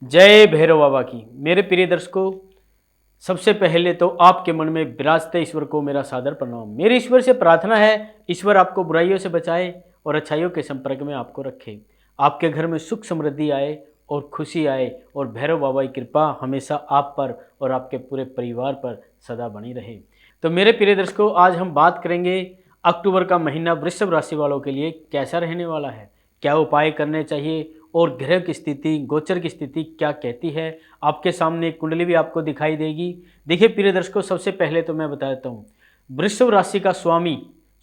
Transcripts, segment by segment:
जय भैरव बाबा की। मेरे प्रिय दर्शकों, सबसे पहले तो आपके मन में विराजते ईश्वर को मेरा सादर प्रणाम। मेरे ईश्वर से प्रार्थना है, ईश्वर आपको बुराइयों से बचाए और अच्छाइयों के संपर्क में आपको रखे। आपके घर में सुख समृद्धि आए और खुशी आए और भैरव बाबा की कृपा हमेशा आप पर और आपके पूरे परिवार पर सदा बनी रहे। तो मेरे प्रिय दर्शकों, आज हम बात करेंगे अक्टूबर का महीना वृषभ राशि वालों के लिए कैसा रहने वाला है, क्या उपाय करने चाहिए और ग्रह की स्थिति, गोचर की स्थिति क्या कहती है। आपके सामने एक कुंडली भी आपको दिखाई देगी। देखिए प्रिय दर्शकों, सबसे पहले तो मैं बता देता हूँ, वृषभ राशि का स्वामी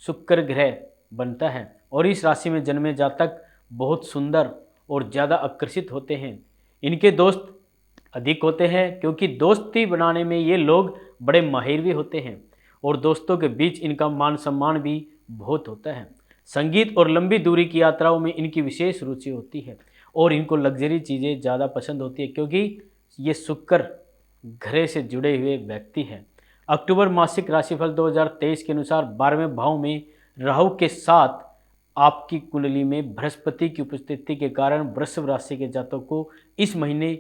शुक्र ग्रह बनता है और इस राशि में जन्मे जातक बहुत सुंदर और ज़्यादा आकर्षित होते हैं। इनके दोस्त अधिक होते हैं क्योंकि दोस्ती बनाने में ये लोग बड़े माहिर भी होते हैं और दोस्तों के बीच इनका मान सम्मान भी बहुत होता है। संगीत और लंबी दूरी की यात्राओं में इनकी विशेष रुचि होती है और इनको लग्जरी चीज़ें ज़्यादा पसंद होती है क्योंकि ये शुक्र ग्रह से जुड़े हुए व्यक्ति हैं। अक्टूबर मासिक राशिफल 2023 के अनुसार 12वें भाव में राहु के साथ आपकी कुंडली में बृहस्पति की उपस्थिति के कारण वृषभ राशि के जातकों को इस महीने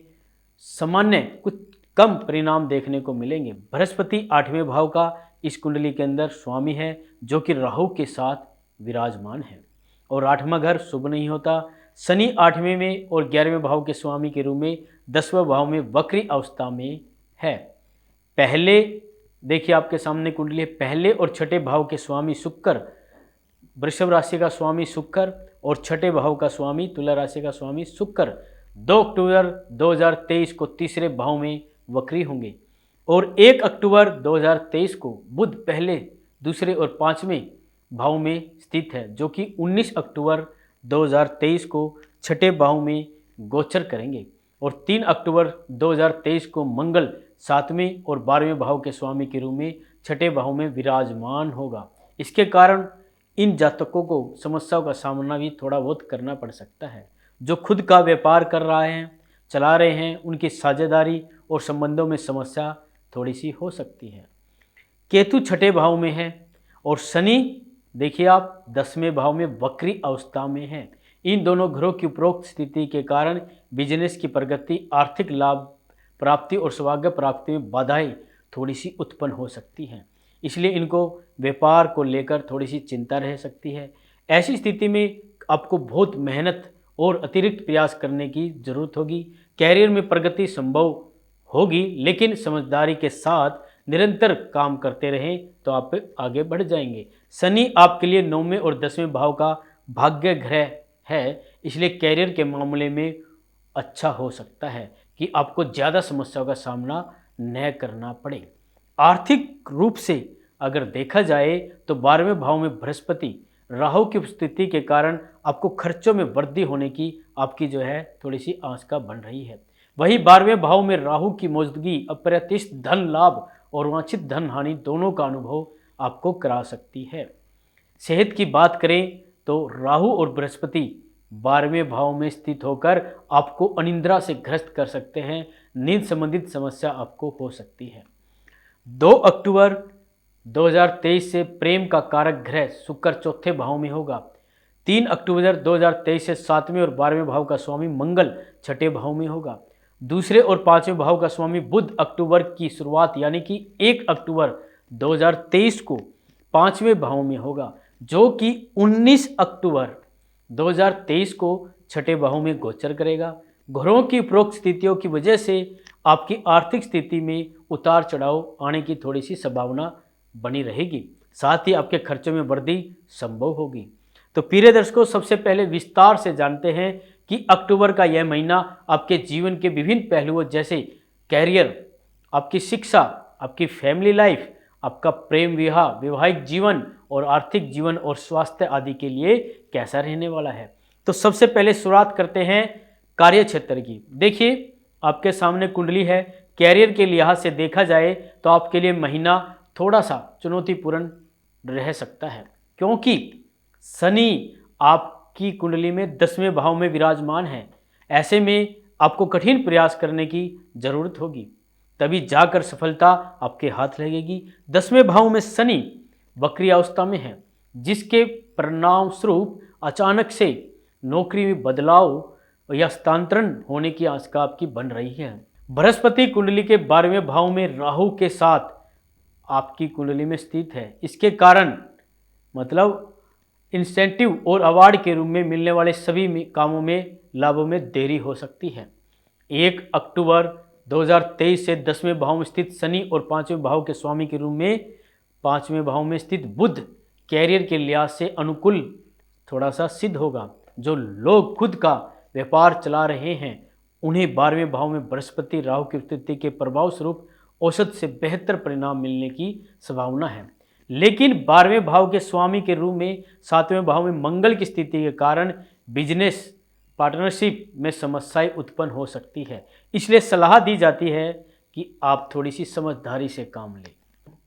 सामान्य कुछ कम परिणाम देखने को मिलेंगे। बृहस्पति 8वें भाव का इस कुंडली के अंदर स्वामी है जो कि राहु के साथ विराजमान है और 8वां घर शुभ नहीं होता। शनि 8वें में और 11वें भाव के स्वामी के रूप में 10वें भाव में वक्री अवस्था में है। पहले देखिए आपके सामने कुंडली है, पहले और छठे भाव के स्वामी शुक्र, वृषभ राशि का स्वामी शुक्र और छठे भाव का स्वामी तुला राशि का स्वामी शुक्र 2 अक्टूबर 2023 को तीसरे भाव में वक्री होंगे और 1 अक्टूबर 2023 को बुध पहले, दूसरे और 5वें भाव में स्थित है जो कि 19 अक्टूबर 2023 को छठे भाव में गोचर करेंगे और 3 अक्टूबर 2023 को मंगल 7वें और 12वें भाव के स्वामी के रूप में छठे भाव में विराजमान होगा। इसके कारण इन जातकों को समस्याओं का सामना भी थोड़ा बहुत करना पड़ सकता है। जो खुद का व्यापार कर रहे हैं, चला रहे हैं, उनकी साझेदारी और संबंधों में समस्या थोड़ी सी हो सकती है। केतु छठे भाव में है और शनि देखिए आप 10वें भाव में वक्री अवस्था में है। इन दोनों ग्रहों की उपरोक्त स्थिति के कारण बिजनेस की प्रगति, आर्थिक लाभ प्राप्ति और सौभाग्य प्राप्ति में बाधाएं थोड़ी सी उत्पन्न हो सकती हैं, इसलिए इनको व्यापार को लेकर थोड़ी सी चिंता रह सकती है। ऐसी स्थिति में आपको बहुत मेहनत और अतिरिक्त प्रयास करने की जरूरत होगी। कैरियर में प्रगति संभव होगी लेकिन समझदारी के साथ निरंतर काम करते रहें तो आप आगे बढ़ जाएंगे। शनि आपके लिए 9वें और 10वें भाव का भाग्य ग्रह है, इसलिए कैरियर के मामले में अच्छा हो सकता है कि आपको ज़्यादा समस्याओं का सामना न करना पड़े। आर्थिक रूप से अगर देखा जाए तो 12वें भाव में बृहस्पति राहु की उपस्थिति के कारण आपको खर्चों में वृद्धि होने की आपकी जो है थोड़ी सी आशंका बन रही है। वहीं 12वें भाव में राहु की मौजूदगी अप्रत्याशित धन लाभ और वांछित धन हानि दोनों का अनुभव आपको करा सकती है। सेहत की बात करें तो राहु और बृहस्पति 12वें भाव में स्थित होकर आपको अनिद्रा से ग्रस्त कर सकते हैं। नींद संबंधित समस्या आपको हो सकती है। 2 अक्टूबर 2023 से प्रेम का कारक ग्रह शुक्र चौथे भाव में होगा। 3 अक्टूबर 2023 से 7वें और 12वें भाव का स्वामी मंगल छठे भाव में होगा। दूसरे और 5वें भाव का स्वामी बुध अक्टूबर की शुरुआत यानी कि 1 अक्टूबर 2023 को 5वें भाव में होगा जो कि 19 अक्टूबर 2023 को छठे भाव में गोचर करेगा। ग्रहों की उपरोक्त स्थितियों की वजह से आपकी आर्थिक स्थिति में उतार चढ़ाव आने की थोड़ी सी संभावना बनी रहेगी, साथ ही आपके खर्चों में वृद्धि संभव होगी। तो प्रिय दर्शकों, सबसे पहले विस्तार से जानते हैं कि अक्टूबर का यह महीना आपके जीवन के विभिन्न पहलुओं जैसे कैरियर, आपकी शिक्षा, आपकी फैमिली लाइफ, आपका प्रेम विवाह, वैवाहिक जीवन और आर्थिक जीवन और स्वास्थ्य आदि के लिए कैसा रहने वाला है। तो सबसे पहले शुरुआत करते हैं कार्य क्षेत्र की। देखिए आपके सामने कुंडली है। कैरियर के लिहाज से देखा जाए तो आपके लिए महीना थोड़ा सा चुनौतीपूर्ण रह सकता है क्योंकि शनि आपकी कुंडली में 10वें भाव में विराजमान है। ऐसे में आपको कठिन प्रयास करने की जरूरत होगी, तभी जाकर सफलता आपके हाथ लगेगी। 10वें भाव में शनि वक्री अवस्था में है जिसके परिणाम स्वरूप अचानक से नौकरी में बदलाव या हस्तांतरण होने की आशंका आपकी बन रही है। बृहस्पति कुंडली के 12वें भाव में राहु के साथ आपकी कुंडली में स्थित है। इसके कारण मतलब इंसेंटिव और अवार्ड के रूप में मिलने वाले सभी कामों में लाभों में देरी हो सकती है। 1 अक्टूबर 2023 से 10वें भाव में स्थित शनि और 5वें भाव के स्वामी के रूप में 5वें भाव में स्थित बुध कैरियर के लिहाज से अनुकूल थोड़ा सा सिद्ध होगा। जो लोग खुद का व्यापार चला रहे हैं उन्हें 12वें भाव में बृहस्पति राहु की स्थिति के प्रभाव स्वरूप औसत से बेहतर परिणाम मिलने की संभावना है। लेकिन 12वें भाव के स्वामी के रूप में 7वें भाव में मंगल की स्थिति के कारण बिजनेस पार्टनरशिप में समस्याएं उत्पन्न हो सकती है। इसलिए सलाह दी जाती है कि आप थोड़ी सी समझदारी से काम लें।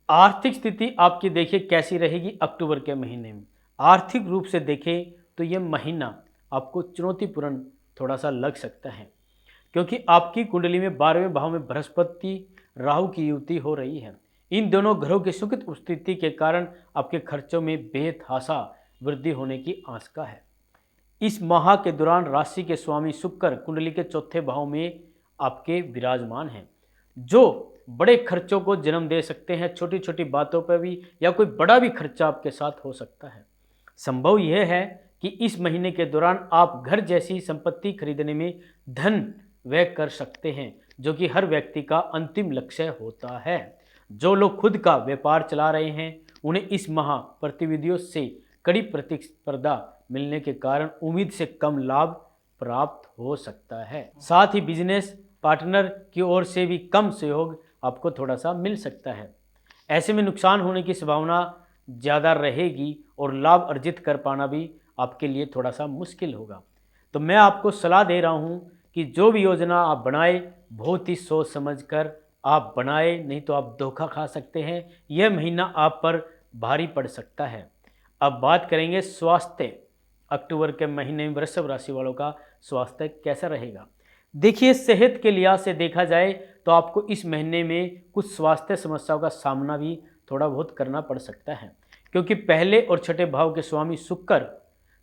आर्थिक स्थिति आपकी देखिए कैसी रहेगी अक्टूबर के महीने में। आर्थिक रूप से देखें तो यह महीना आपको चुनौतीपूर्ण थोड़ा सा लग सकता है, क्योंकि आपकी कुंडली में 12वें भाव में बृहस्पति राहु की युति हो रही है। इन दोनों ग्रहों की सुखद उपस्थिति के कारण आपके खर्चों में बेतहाशा वृद्धि होने की आशंका है। इस माह के दौरान राशि के स्वामी शुक्र कुंडली के 4थे भाव में आपके विराजमान हैं, जो बड़े खर्चों को जन्म दे सकते हैं। छोटी छोटी बातों पर भी या कोई बड़ा भी खर्चा आपके साथ हो सकता है। संभव यह है कि इस महीने के दौरान आप घर जैसी संपत्ति खरीदने में धन व्यय कर सकते हैं, जो कि हर व्यक्ति का अंतिम लक्ष्य होता है। जो लोग खुद का व्यापार चला रहे हैं उन्हें इस माह प्रतिविधियों से कड़ी प्रतिस्पर्धा मिलने के कारण उम्मीद से कम लाभ प्राप्त हो सकता है। साथ ही बिजनेस पार्टनर की ओर से भी कम सहयोग आपको थोड़ा सा मिल सकता है। ऐसे में नुकसान होने की संभावना ज़्यादा रहेगी और लाभ अर्जित कर पाना भी आपके लिए थोड़ा सा मुश्किल होगा। तो मैं आपको सलाह दे रहा हूँ कि जो भी योजना आप बनाए बहुत ही सोच समझ कर आप बनाए, नहीं तो आप धोखा खा सकते हैं। यह महीना आप पर भारी पड़ सकता है। अब बात करेंगे स्वास्थ्य। अक्टूबर के महीने में वृषभ राशि वालों का स्वास्थ्य कैसा रहेगा। देखिए, सेहत के लिहाज से देखा जाए तो आपको इस महीने में कुछ स्वास्थ्य समस्याओं का सामना भी थोड़ा बहुत करना पड़ सकता है, क्योंकि पहले और छठे भाव के स्वामी शुक्र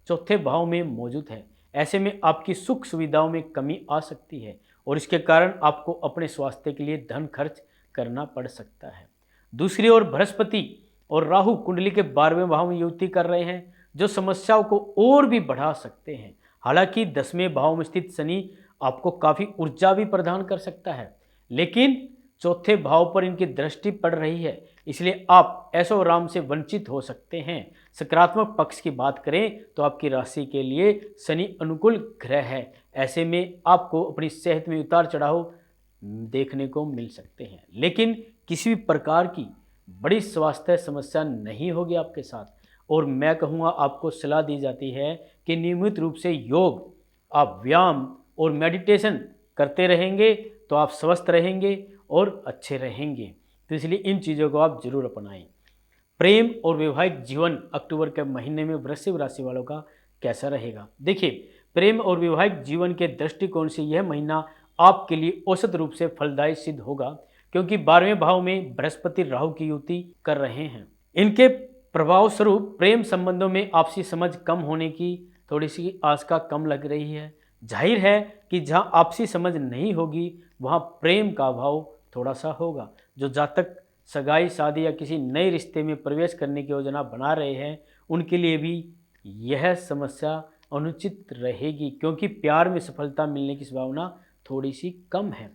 4थे भाव में मौजूद है। ऐसे में आपकी सुख सुविधाओं में कमी आ सकती है और इसके कारण आपको अपने स्वास्थ्य के लिए धन खर्च करना पड़ सकता है। दूसरी ओर बृहस्पति और राहु कुंडली के 12वें भाव में युति कर रहे हैं, जो समस्याओं को और भी बढ़ा सकते हैं। हालांकि 10वें भाव में स्थित शनि आपको काफ़ी ऊर्जा भी प्रदान कर सकता है, लेकिन 4थे भाव पर इनकी दृष्टि पड़ रही है, इसलिए आप ऐशो आराम से वंचित हो सकते हैं। सकारात्मक पक्ष की बात करें तो आपकी राशि के लिए शनि अनुकूल ग्रह है। ऐसे में आपको अपनी सेहत में उतार चढ़ाव देखने को मिल सकते हैं, लेकिन किसी भी प्रकार की बड़ी स्वास्थ्य समस्या नहीं होगी आपके साथ। और मैं कहूँगा, आपको सलाह दी जाती है कि नियमित रूप से योग, आप व्यायाम और मेडिटेशन करते रहेंगे तो आप स्वस्थ रहेंगे और अच्छे रहेंगे। तो इसलिए इन चीज़ों को आप जरूर अपनाएं। प्रेम और वैवाहिक जीवन अक्टूबर के महीने में वृश्चिक राशि वालों का कैसा रहेगा। देखिए, प्रेम और वैवाहिक जीवन के दृष्टिकोण से यह महीना आपके लिए औसत रूप से फलदायी सिद्ध होगा, क्योंकि 12वें भाव में बृहस्पति राहु की युति कर रहे हैं। इनके प्रभाव स्वरूप प्रेम संबंधों में आपसी समझ कम होने की थोड़ी सी आशंका कम लग रही है। जाहिर है कि जहां आपसी समझ नहीं होगी वहां प्रेम का अभाव थोड़ा सा होगा। जो जातक सगाई, शादी या किसी नए रिश्ते में प्रवेश करने की योजना बना रहे हैं उनके लिए भी यह समस्या अनुचित रहेगी, क्योंकि प्यार में सफलता मिलने की संभावना थोड़ी सी कम है।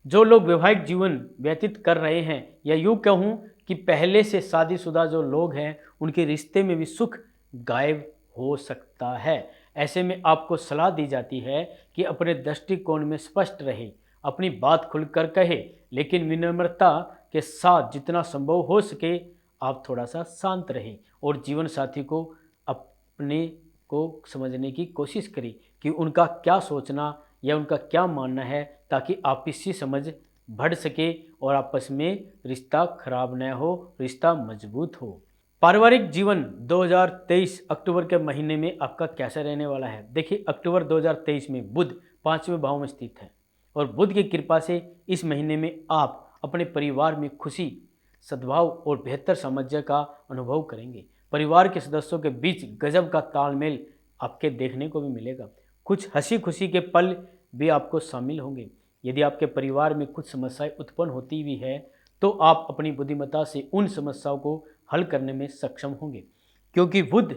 जो लोग वैवाहिक जीवन व्यतीत कर रहे हैं, या यूँ कहूँ कि पहले से शादीशुदा जो लोग हैं, उनके रिश्ते में भी सुख गायब हो सकता है। ऐसे में आपको सलाह दी जाती है कि अपने दृष्टिकोण में स्पष्ट रहे, अपनी बात खुलकर कहे, लेकिन विनम्रता के साथ जितना संभव हो सके आप थोड़ा सा शांत रहें और जीवन साथी को अपने को समझने की कोशिश करें कि उनका क्या सोचना या उनका क्या मानना है, ताकि आपसी समझ बढ़ सके और आपस में रिश्ता खराब न हो, रिश्ता मजबूत हो। पारिवारिक जीवन 2023 अक्टूबर के महीने में आपका कैसा रहने वाला है। देखिए, अक्टूबर 2023 में बुध 5वें भाव में स्थित है और बुध की कृपा से इस महीने में आप अपने परिवार में खुशी, सद्भाव और बेहतर सामंजस्य का अनुभव करेंगे। परिवार के सदस्यों के बीच गजब का तालमेल आपके देखने को भी मिलेगा। कुछ हंसी खुशी के पल भी आपको शामिल होंगे। यदि आपके परिवार में कुछ समस्याएं उत्पन्न होती भी है तो आप अपनी बुद्धिमत्ता से उन समस्याओं को हल करने में सक्षम होंगे, क्योंकि बुध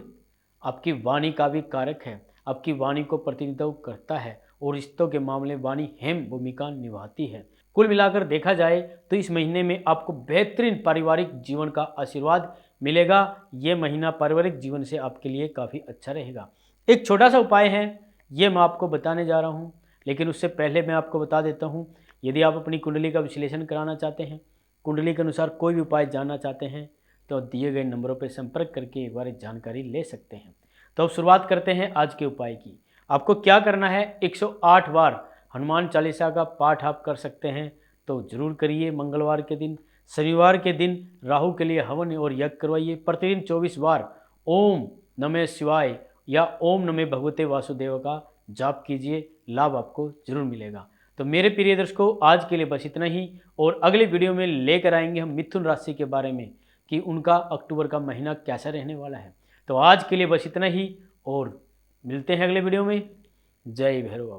आपकी वाणी का भी कारक है, आपकी वाणी को प्रतिनिधित्व करता है और रिश्तों के मामले वाणी अहम भूमिका निभाती है। कुल मिलाकर देखा जाए तो इस महीने में आपको बेहतरीन पारिवारिक जीवन का आशीर्वाद मिलेगा। ये महीना पारिवारिक जीवन से आपके लिए काफ़ी अच्छा रहेगा। एक छोटा सा उपाय है, ये मैं आपको बताने जा रहा हूँ, लेकिन उससे पहले मैं आपको बता देता हूँ, यदि आप अपनी कुंडली का विश्लेषण कराना चाहते हैं, कुंडली के अनुसार कोई भी उपाय जानना चाहते हैं, तो दिए गए नंबरों पर संपर्क करके एक बार जानकारी ले सकते हैं। तो अब शुरुआत करते हैं आज के उपाय की। आपको क्या करना है, 108 बार हनुमान चालीसा का पाठ आप कर सकते हैं तो जरूर करिए। मंगलवार के दिन, शनिवार के दिन राहु के लिए हवन और यज्ञ करवाइए। प्रतिदिन 24 बार ओम नमः शिवाय या ओम नमः भगवते वासुदेव का जाप कीजिए, लाभ आपको जरूर मिलेगा। तो मेरे प्रिय दर्शकों, आज के लिए बस इतना ही, और अगले वीडियो में लेकर आएंगे हम मिथुन राशि के बारे में कि उनका अक्टूबर का महीना कैसा रहने वाला है। तो आज के लिए बस इतना ही और मिलते हैं अगले वीडियो में। जय भैरव बाबा।